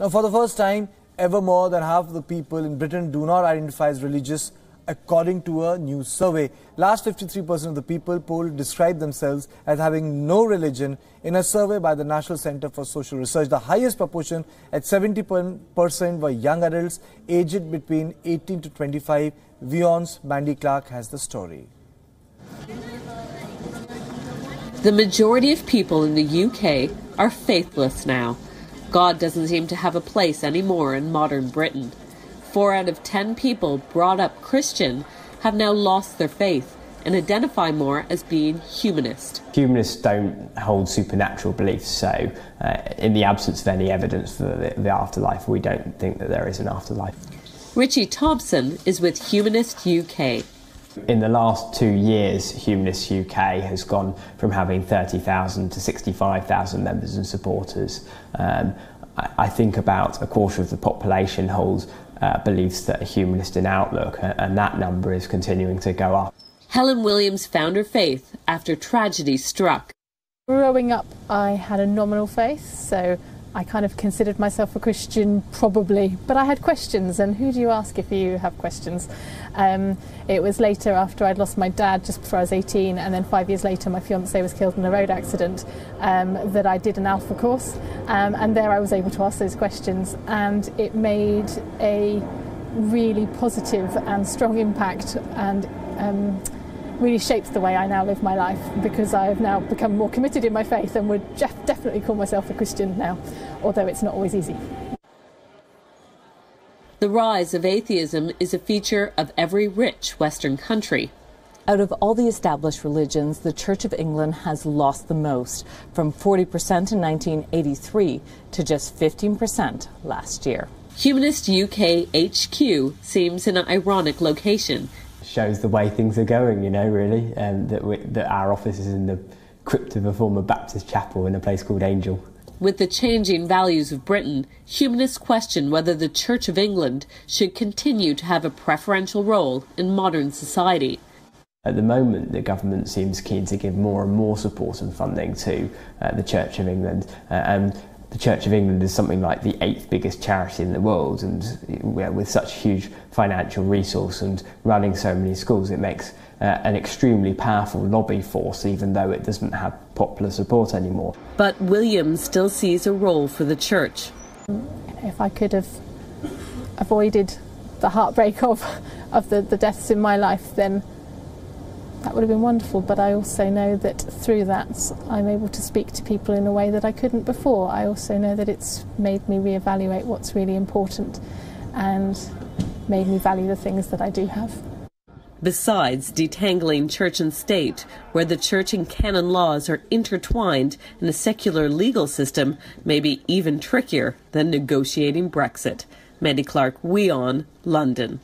Now, for the first time, ever more than half of the people in Britain do not identify as religious, according to a new survey. Last 53% of the people polled describe themselves as having no religion in a survey by the National Centre for Social Research. The highest proportion at 70% were young adults aged between 18 to 25. Wion's Mandy Clark has the story. The majority of people in the UK are faithless now. God doesn't seem to have a place anymore in modern Britain. 4 out of 10 people brought up Christian have now lost their faith and identify more as being humanist. Humanists don't hold supernatural beliefs, so in the absence of any evidence for the afterlife, we don't think that there is an afterlife. Richie Thompson is with Humanist UK. In the last 2 years, Humanist UK has gone from having 30,000 to 65,000 members and supporters. I think about a quarter of the population holds beliefs that are humanist in outlook, and that number is continuing to go up. Helen Williams found her faith after tragedy struck. Growing up, I had a nominal faith, so I kind of considered myself a Christian, probably, but I had questions, and who do you ask if you have questions? It was later, after I'd lost my dad, just before I was 18, and then 5 years later my fiancé was killed in a road accident, that I did an Alpha course, and there I was able to ask those questions, and it made a really positive and strong impact, and really shaped the way I now live my life, because I have now become more committed in my faith and would definitely call myself a Christian now, although it's not always easy. The rise of atheism is a feature of every rich Western country. Out of all the established religions, the Church of England has lost the most, from 40% in 1983 to just 15% last year. Humanist UK HQ seems an ironic location. Shows the way things are going, you know, really, and that our office is in the crypt of a former Baptist chapel in a place called Angel. With the changing values of Britain, humanists question whether the Church of England should continue to have a preferential role in modern society. At the moment, the government seems keen to give more and more support and funding to the Church of England, and the Church of England is something like the 8th biggest charity in the world, and with such huge financial resource and running so many schools, it makes an extremely powerful lobby force, even though it doesn't have popular support anymore. But Williams still sees a role for the church. If I could have avoided the heartbreak of the deaths in my life, then that would have been wonderful, but I also know that through that I'm able to speak to people in a way that I couldn't before. I also know that it's made me reevaluate what's really important and made me value the things that I do have. Besides detangling church and state, where the church and canon laws are intertwined in a secular legal system, may be even trickier than negotiating Brexit. Mandy Clark, Wion, London.